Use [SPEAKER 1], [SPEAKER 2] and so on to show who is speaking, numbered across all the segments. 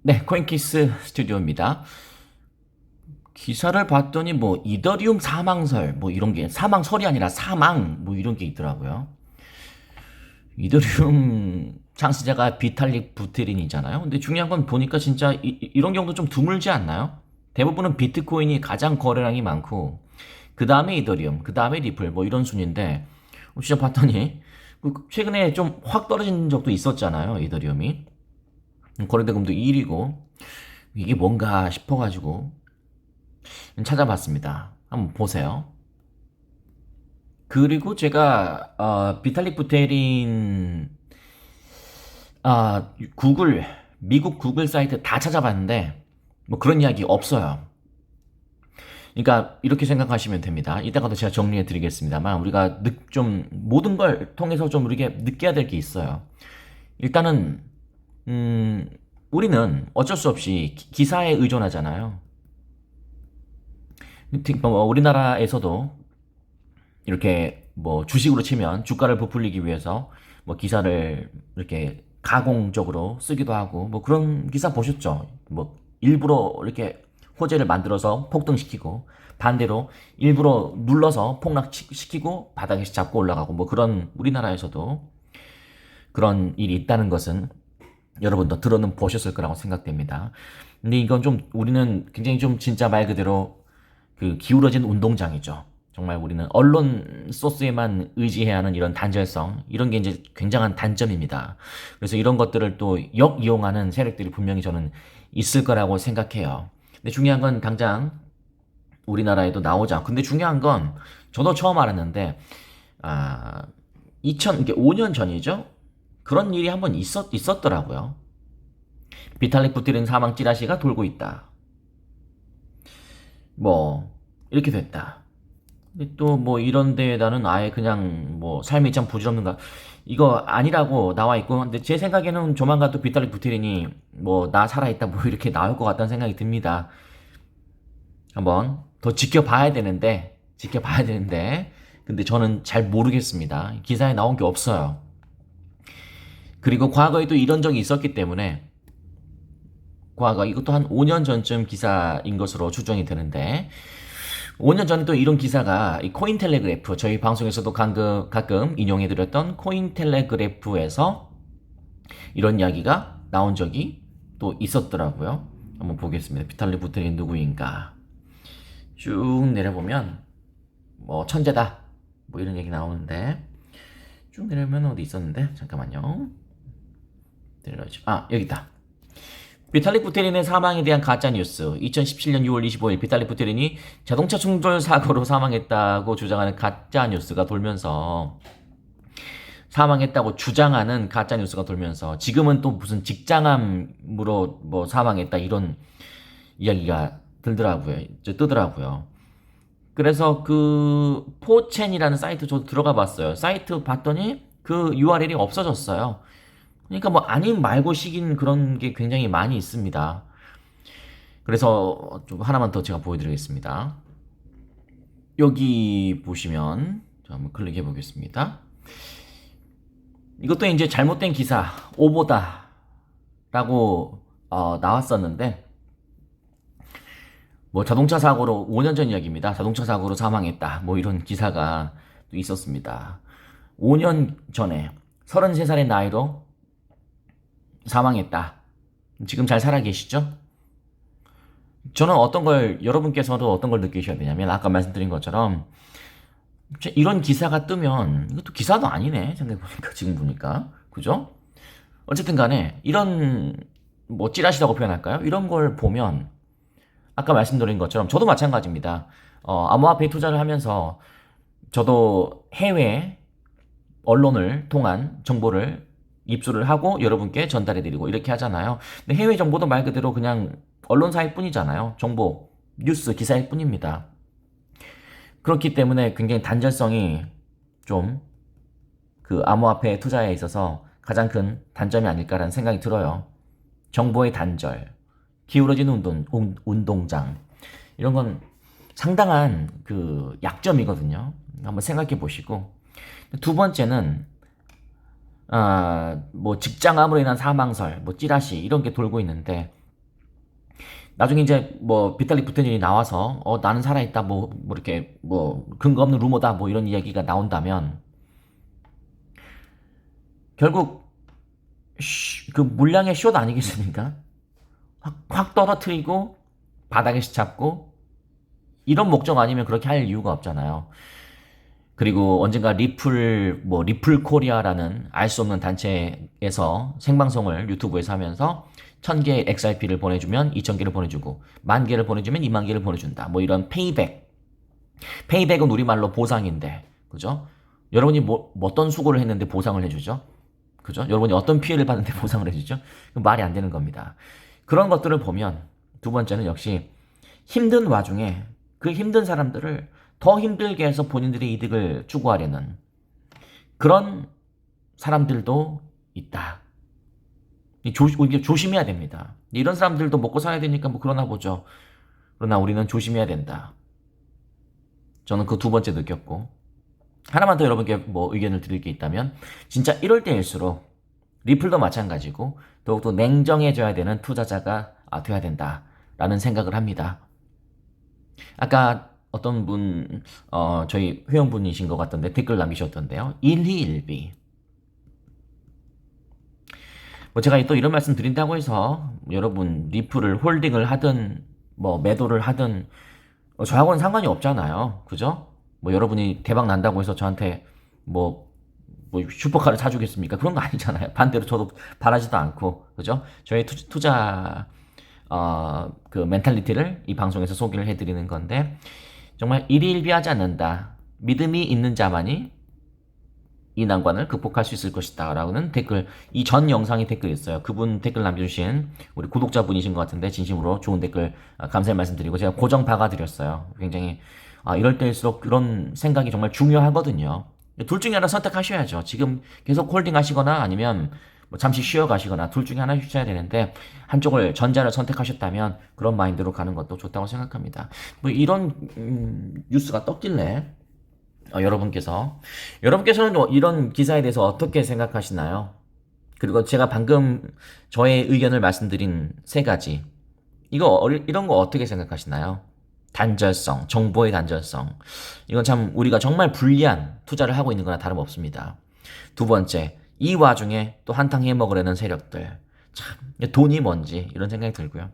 [SPEAKER 1] 네, 코인키스 스튜디오입니다. 기사를 봤더니 뭐 이더리움 사망설 뭐 이런 게 사망설이 아니라 사망 뭐 이런 게 있더라고요. 이더리움 창시자가 비탈릭 부테린이잖아요. 근데 중요한 건 보니까 진짜 런 경우도 좀 드물지 않나요? 대부분은 비트코인이 가장 거래량이 많고 그 다음에 이더리움, 그 다음에 리플 뭐 이런 순인데 진짜 봤더니 최근에 좀 확 떨어진 적도 있었잖아요. 이더리움이 거래대금도 1위고 이게 뭔가 싶어가지고 찾아봤습니다. 한번 보세요. 그리고 제가 비탈릭 부테린 구글 미국 구글 사이트 다 찾아봤는데 뭐 그런 이야기 없어요. 그러니까 이렇게 생각하시면 됩니다. 이따가도 제가 정리해 드리겠습니다만 우리가 좀 모든 걸 통해서 좀 우리가 느껴야 될 게 있어요. 일단은 우리는 어쩔 수 없이 기사에 의존하잖아요. 뭐 우리나라에서도 이렇게 뭐 주식으로 치면 주가를 부풀리기 위해서 뭐 기사를 이렇게 가공적으로 쓰기도 하고 뭐 그런 기사 보셨죠? 뭐 일부러 이렇게 호재를 만들어서 폭등시키고 반대로 일부러 눌러서 폭락시키고 바닥에서 잡고 올라가고 뭐 그런 우리나라에서도 그런 일이 있다는 것은 여러분도 들어는 보셨을 거라고 생각됩니다. 근데 이건 좀 우리는 굉장히 좀 진짜 말 그대로 그 기울어진 운동장이죠. 정말 우리는 언론 소스에만 의지해야 하는 이런 단절성, 이런 게 이제 굉장한 단점입니다. 그래서 이런 것들을 또 역이용하는 세력들이 분명히 저는 있을 거라고 생각해요. 근데 중요한 건 당장 우리나라에도 나오지 않고, 근데 중요한 건 저도 처음 알았는데, 아, 5년 전이죠? 그런 일이 한번 있었더라고요. 비탈릭 부테린 사망 찌라시가 돌고 있다. 뭐, 이렇게 됐다. 근데 또 뭐 이런 데에다는 아예 그냥 뭐 삶이 참 부질없는가 이거 아니라고 나와 있고 근데 제 생각에는 조만간 또 비탈릭 부테린이 뭐 나 살아있다 뭐 이렇게 나올 것 같다는 생각이 듭니다. 한번 더 지켜봐야 되는데 근데 저는 잘 모르겠습니다. 기사에 나온 게 없어요. 그리고 과거에도 이런 적이 있었기 때문에 과거 이것도 한 5년 전쯤 기사인 것으로 추정이 되는데 5년 전에 또 이런 기사가 이 코인텔레그래프 저희 방송에서도 가끔 인용해드렸던 코인텔레그래프에서 이런 이야기가 나온 적이 또 있었더라고요. 한번 보겠습니다. 비탈리 부테린 누구인가 쭉 내려보면 뭐 천재다 뭐 이런 얘기 나오는데 쭉 내려면 어디 있었는데 잠깐만요. 내려가죠. 여기 있다. 비탈릭 부테린의 사망에 대한 가짜뉴스 2017년 6월 25일 비탈릭 부테린이 자동차 충돌 사고로 사망했다고 주장하는 가짜뉴스가 돌면서 사망했다고 주장하는 가짜뉴스가 돌면서 지금은 또 무슨 직장암으로 뭐 사망했다 이런 이야기가 뜨더라고요. 그래서 그 포첸이라는 사이트 저도 들어가 봤어요. 사이트 봤더니 그 URL이 없어졌어요. 그러니까 뭐 아님 말고식인 그런 게 굉장히 많이 있습니다. 그래서 좀 하나만 더 제가 보여드리겠습니다. 여기 보시면 한번 클릭해 보겠습니다. 이것도 이제 잘못된 기사 오보다라고 나왔었는데 뭐 자동차 사고로 5년 전 이야기입니다. 자동차 사고로 사망했다. 뭐 이런 기사가 또 있었습니다. 5년 전에 33살의 나이로 사망했다. 지금 잘 살아 계시죠? 저는 여러분께서도 어떤 걸 느끼셔야 되냐면, 아까 말씀드린 것처럼, 이런 기사가 뜨면, 이것도 기사도 아니네. 생각해보니까, 지금 보니까. 그죠? 어쨌든 간에, 이런, 뭐, 찌라시라고 표현할까요? 이런 걸 보면, 아까 말씀드린 것처럼, 저도 마찬가지입니다. 암호화폐 투자를 하면서, 저도 해외 언론을 통한 정보를 입수를 하고 여러분께 전달해드리고 이렇게 하잖아요. 근데 해외 정보도 말 그대로 그냥 언론사일 뿐이잖아요. 정보, 뉴스, 기사일 뿐입니다. 그렇기 때문에 굉장히 단절성이 좀 그 암호화폐 투자에 있어서 가장 큰 단점이 아닐까라는 생각이 들어요. 정보의 단절, 기울어진 운동장 이런 건 상당한 그 약점이거든요. 한번 생각해 보시고 두 번째는 뭐 직장암으로 인한 사망설, 뭐 찌라시 이런 게 돌고 있는데 나중에 이제 뭐 비탈릭 부테린이 나와서 나는 살아있다 뭐 이렇게 뭐 근거 없는 루머다 뭐 이런 이야기가 나온다면 결국 그 물량의 숏 아니겠습니까? 확 떨어뜨리고 바닥에서 잡고 이런 목적 아니면 그렇게 할 이유가 없잖아요. 그리고 언젠가 리플 코리아라는 알 수 없는 단체에서 생방송을 유튜브에서 하면서 1000개 XRP를 보내주면 2000개를 보내주고 10,000개를 보내주면 20,000개를 보내준다. 뭐 이런 페이백. 페이백은 우리말로 보상인데, 그죠? 여러분이 어떤 수고를 했는데 보상을 해주죠? 그죠? 여러분이 어떤 피해를 받는데 보상을 해주죠? 말이 안 되는 겁니다. 그런 것들을 보면 두 번째는 역시 힘든 와중에 그 힘든 사람들을 더 힘들게 해서 본인들의 이득을 추구하려는 그런 사람들도 있다. 이게 조심해야 됩니다. 이런 사람들도 먹고 살아야 되니까 뭐 그러나 보죠. 그러나 우리는 조심해야 된다. 저는 그 두 번째 느꼈고, 하나만 더 여러분께 뭐 의견을 드릴 게 있다면, 진짜 이럴 때일수록 리플도 마찬가지고 더욱더 냉정해져야 되는 투자자가 돼야 된다라는 생각을 합니다. 아까 어떤 분, 저희 회원분이신 것 같던데 댓글 남기셨던데요. 1212. 뭐 제가 또 이런 말씀 드린다고 해서 여러분 리플을 홀딩을 하든 뭐 매도를 하든 저하고는 상관이 없잖아요. 그죠? 뭐 여러분이 대박 난다고 해서 저한테 뭐 슈퍼카를 사주겠습니까? 그런 거 아니잖아요. 반대로 저도 바라지도 않고, 그죠? 저의 투자 그 멘탈리티를 이 방송에서 소개를 해드리는 건데, 정말 일희일비하지 않는다. 믿음이 있는 자만이 이 난관을 극복할 수 있을 것이다 라고는 댓글, 이 전 영상이 댓글 있어요. 그분 댓글 남겨주신 우리 구독자분이신 것 같은데 진심으로 좋은 댓글 감사의 말씀드리고, 제가 고정 박아드렸어요. 굉장히 이럴 때일수록 그런 생각이 정말 중요하거든요. 둘 중에 하나 선택하셔야죠. 지금 계속 홀딩 하시거나 아니면 뭐 잠시 쉬어 가시거나 둘 중에 하나 하셔야 되는데, 한쪽을 전자를 선택하셨다면 그런 마인드로 가는 것도 좋다고 생각합니다. 뭐 이런 뉴스가 떴길래 여러분께서는 이런 기사에 대해서 어떻게 생각하시나요? 그리고 제가 방금 저의 의견을 말씀드린 세 가지, 이런 거 어떻게 생각하시나요? 단절성, 정보의 단절성. 이건 참 우리가 정말 불리한 투자를 하고 있는 거나 다름없습니다. 두 번째, 이 와중에 또 한탕 해먹으려는 세력들. 참, 돈이 뭔지 이런 생각이 들고요.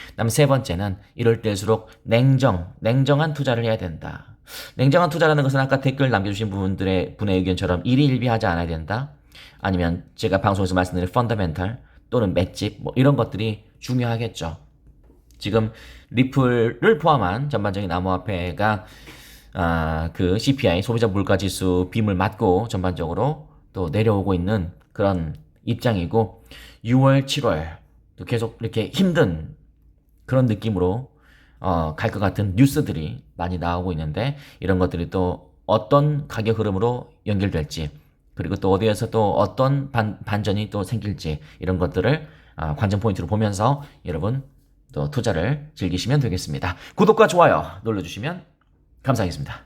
[SPEAKER 1] 그다음 세 번째는 이럴 때일수록 냉정한 투자를 해야 된다. 냉정한 투자라는 것은 아까 댓글 남겨주신 분의 의견처럼 일희일비하지 않아야 된다. 아니면 제가 방송에서 말씀드린 펀더멘탈 또는 맷집 뭐 이런 것들이 중요하겠죠. 지금 리플을 포함한 전반적인 암호화폐가 그 CPI 소비자 물가지수 빔을 맞고 전반적으로 또 내려오고 있는 그런 입장이고, 6월, 7월 또 계속 이렇게 힘든 그런 느낌으로 갈 것 같은 뉴스들이 많이 나오고 있는데, 이런 것들이 또 어떤 가격 흐름으로 연결될지, 그리고 또 어디에서 또 어떤 반전이 또 생길지, 이런 것들을 관전 포인트로 보면서 여러분 또 투자를 즐기시면 되겠습니다. 구독과 좋아요 눌러주시면 감사하겠습니다.